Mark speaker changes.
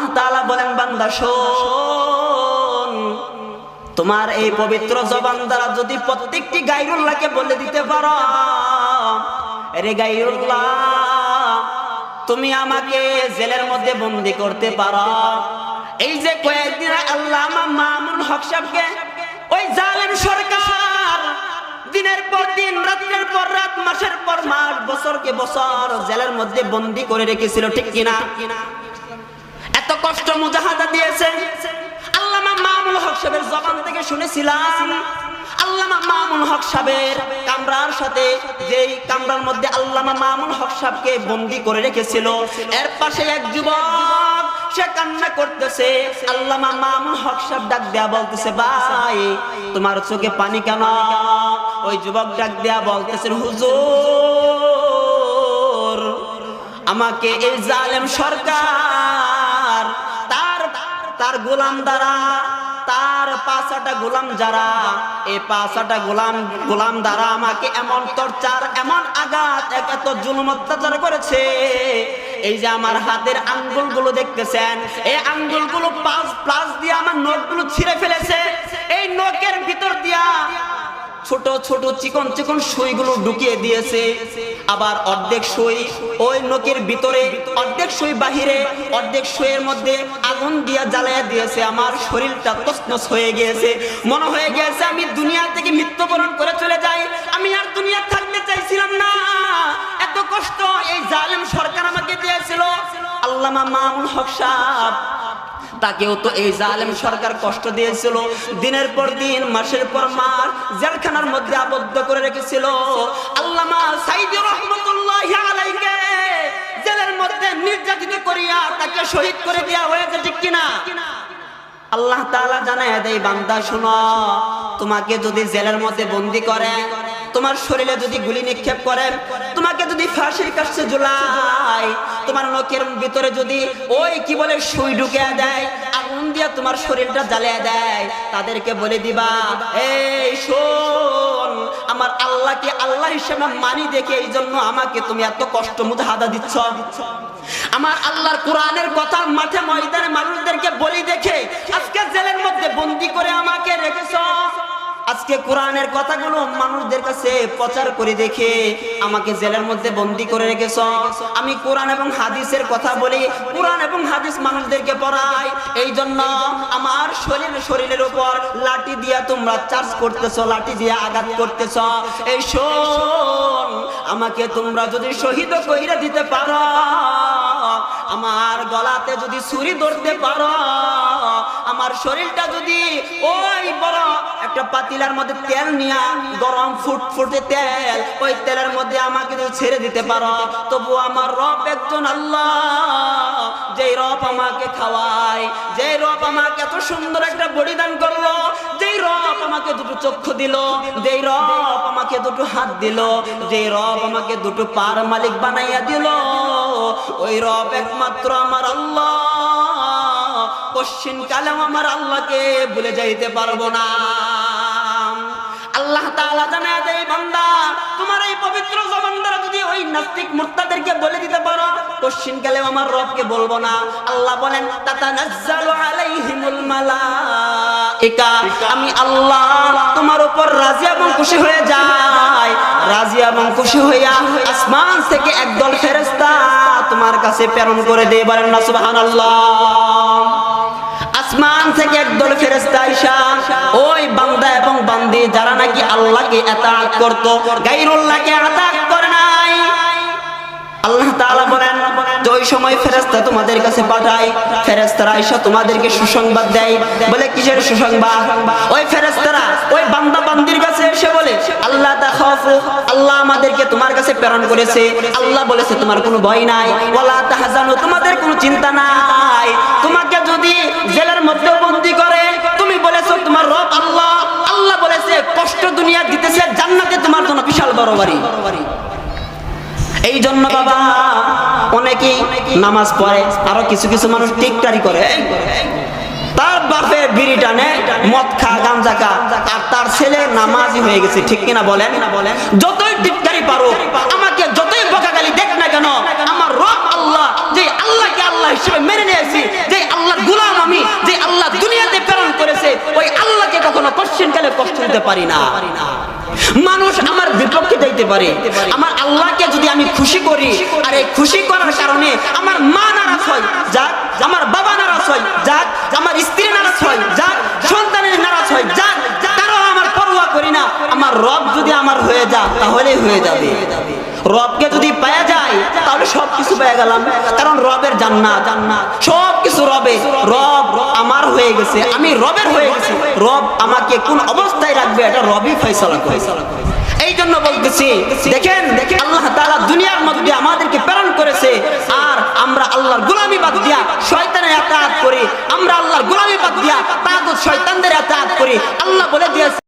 Speaker 1: আল্লাহ তাআলা বলেন বান্দা শোন, তোমার এই পবিত্র জবান দ্বারা যদি প্রত্যেকটি গায়রুল্লাহকে বলে দিতে পারো, রে গায়রুল্লাহ তুমি আমাকে জেলের মধ্যে বন্দী করতে পারো। এই যে কয়েকদিন আল্লামা মামুন হক সাহেবকে ওই জালেম সরকার দিনের পর দিন, রাতের পর রাত, মাসের পর মাস, বছরকে বছর জেলের মধ্যে বন্দী করে রেখেছিল, ঠিক কিনা? এত কষ্ট মুজাহাদা দিয়েছে। আল্লামা মামুন হক সাহেবের জবান থেকে শুনেছিলাম, আল্লামা মামুন হক সাহেবের কামরার সাথে যেই কামরার মধ্যে আল্লামা মামুন হক সাহেবকে বন্দী করে রেখেছিল, এর পাশে এক যুবক সে কান্না করতেছে। আল্লামা মামুন হক সাহেব ডাক দেয়া বলতেছে, ভাই তোমার চোখে পানি কেন? ওই যুবক ডাক দেয়া বলতেছে, হুজুর আমাকে এই জালেম সরকার তার গোলাম দ্বারা, তার পাঁচটা গোলাম যারা, এই পাঁচটা গোলাম দ্বারা আমাকে এমন টর্চার, এমন আঘাত, এত জুলুম অত্যাচার করেছে। এই যে আমার হাতের আঙ্গুলগুলো দেখতেছেন, এই আঙ্গুলগুলো প্লাস দিয়ে আমার নখগুলো ছিঁড়ে ফেলেছে। এই নখের ভিতর দিয়া ছোট ছোট চিকন চিকন সুইগুলো ঢুকিয়ে দিয়েছে। আবার অর্ধেক সুই ওই নখের ভিতরে, অর্ধেক সুই বাহিরে, অর্ধেক সুইয়ের মধ্যে আগুন দিয়া জ্বালিয়ে দিয়েছে। আমার শরীরটা তছনছ হয়ে গিয়েছে, মনে হয়ে গিয়েছে আমি দুনিয়া থেকে মৃত্যুবরণ করে চলে যাই। আমি আর দুনিয়া থাকতে চাইছিলাম না। এত কষ্ট এই জালেম সরকার আমাকে দিয়েছিল। আল্লামা মামুন হক সাহেব, তাকেও তো এই জালেম সরকার কষ্ট দিয়েছিল। দিনের পর দিন, মাসের পর মাস জেলখানার মধ্যে আবদ্ধ করে রেখেছিল। আল্লামা সাইদি রহমাতুল্লাহি আলাইহি জেলের মধ্যে নির্যাতিত করিয়া তাকে শহীদ করে দেয়া হয়েছে, ঠিক কিনা? আল্লাহ তাআলা জানায় দেয়, বান্দা শুনো, তোমাকে যদি জেলের মধ্যে বন্দী করে, তোমার শরীরে যদি গুলি নিক্ষেপ করে, তোমাকে যদি ফাঁসির কাছে ঝুলায়, তোমার নখের ভিতরে যদি ওই কি বলে সুই ঢুকিয়ে দেয়, আগুন দিয়া তোমার শরীরটা জ্বালিয়ে দেয়, তাদেরকে বলে দিবা, এই শোন, আমার আল্লাহকে আল্লাহ হিসেবে মানি দেখে এই জন্য আমাকে তুমি এত কষ্ট মুজাহাদা দিচ্ছ। আমার আল্লাহর কোরআনের কথা মাঠে ময়দানে মানুষদেরকে বলি দেখে আজকে জেলের মধ্যে বন্দী করে আমাকে রেখেছ। আজকে কোরআনের কথাগুলো মানুষদের কাছে প্রচার করে দেখে আমাকে জেলের মধ্যে বন্দী করে রেখেছ। আমি কোরআন এবং হাদিসের কথা বলি, কোরআন এবং হাদিস মানুষদেরকে পড়াই, এই জন্য আমার শরীরের উপর লাঠি দিয়া তোমরা চার্জ করতেছ, লাঠি দিয়া আঘাত করতেছ। এই শোন, আমাকে তোমরা যদি শহীদ কইরা দিতে পারো, আমার গলাতে যদি ছুরি ধরতে পারো, আমার শরীরটা যদি ওই বড় একটা পাতিলার মধ্যে তেল নিয়া, গরম ফুটফুটে তেল, ওই তেলের মধ্যে আমাকে যদি ছেড়ে দিতে পারো, তবু আমার রব একজন আল্লাহ, যেই রব আমাকে খাওয়ায়, যেই রব আমাকে এত সুন্দর একটা বডি দান করলো, যেই রব আমাকে দুটো চক্ষু দিল, যেই রব আমাকে দুটো হাত দিল, যেই রব আমাকে দুটো পার মালিক বানাইয়া দিল, ওই রব একমাত্র আমার আল্লাহ। কোশ্চিন কালেও আমার আল্লাহকে ভুলে যাইতে পারবো না। আল্লাহ তাআলা জানায় দেয়, বান্দা তোমার এই পবিত্র জবান দ্বারা যদি ওই নাস্তিক মুরতাদেরকে বলে দিতে পারো, কোশ্চিন কালেও আমার রবকে বলবো না। আল্লাহ বলেন, তাতানাজ্জালু আলাইহিমুল মালাইকা, আমি আল্লাহ তোমার উপর রাজি এবং খুশি হয়ে যাই। রাজি এবং খুশি হইয়া আসমান থেকে একদল ফেরেশতা তোমার কাছে প্রেরণ করে দেয়। বলেন না সুবহানাল্লাহ। আসমান থেকে একদল ফেরেশতা আইসা ওই বান্দা এবং বান্দি যারা নাকি আল্লাহকে ইতাআত করত, গায়রুল্লাহকে ইতাআত করে নাই, আল্লাহ তাআলা বলেন যে ওই সময় ফেরেশতা তোমাদের কাছে পাঠায়, ফেরেশতারা আইসা তোমাদেরকে সুসংবাদ দেয়। বলে কিসের সুসংবাদ? ওই ফেরেশতারা ওই বান্দা বান্দির কাছে এসে বলে, আল্লাহ তাখাফু, আল্লাহ আমাদেরকে তোমার কাছে প্রেরণ করেছে। আল্লাহ বলেছে তোমার কোনো ভয় নাই, ওয়ালা তাহজানু, তোমাদের কোনো চিন্তা নাই। তোমাকে যদি জেলের মধ্যে বন্দী করে, তুমি বলেছো তোমার রব আল্লাহ, আল্লাহ বলেছে কষ্ট দুনিয়া দিতেছে, জান্নাতে তোমার জন্য বিশাল বড় বাড়ি। এই জন্য বাবা অনেকেই নামাজ পড়ে, আরো কিছু কিছু মানুষ টিকটারি করে, তার বাপের বিড়ি টানে, মদ খা, গাঁজা খা, আর তার ছেলে নামাজি হয়ে গেছে, ঠিক কিনা বলেন? যতই টিকটারি পারো, আমাকে যতই বকাগালি দেখ না কেন, আমার রব আল্লাহ, যে আল্লাহকে আল্লাহ হিসেবে মেনে নিয়েছি, যে দিতে পারি না। মানুষ আমার বিপক্ষে যাইতে পারে, আমার আল্লাহকে যদি আমি খুশি করি, আর এই খুশি করার কারণে আমার মা নারাজ হয় যাক, আমার বাবা নারাজ হয় যাক, আমার স্ত্রী নারাজ হয় যাক, সন্তানের নারাজ হয় যাক, কারো আমার পরোয়া করি না। আমার রব যদি আমার হয়ে যায় তাহলেই হয়ে যাবে। রবকে যদি পাওয়া যায় তাহলে সবকিছু পেয়ে গেলাম, কারণ রবের জান্নাত, সবকিছু রবে। রব আমার হয়ে গেছে, আমি রবের হয়ে গেছি। রব আমাকে কোন অবস্থায় রাখবে এটা রবই ফয়সালা করে। এই জন্য বলতেছি, দেখেন আল্লাহ তাআলা দুনিয়ার মধ্যে আমাদেরকে প্রেরণ করেছে, আর আমরা আল্লাহর গোলামি বাদ দিয়া শয়তানের ইতাআত করি, আমরা আল্লাহর গোলামি বাদ দিয়া তাগুত শয়তানদের ইতাআত করি। আল্লাহ বলে দিয়েছে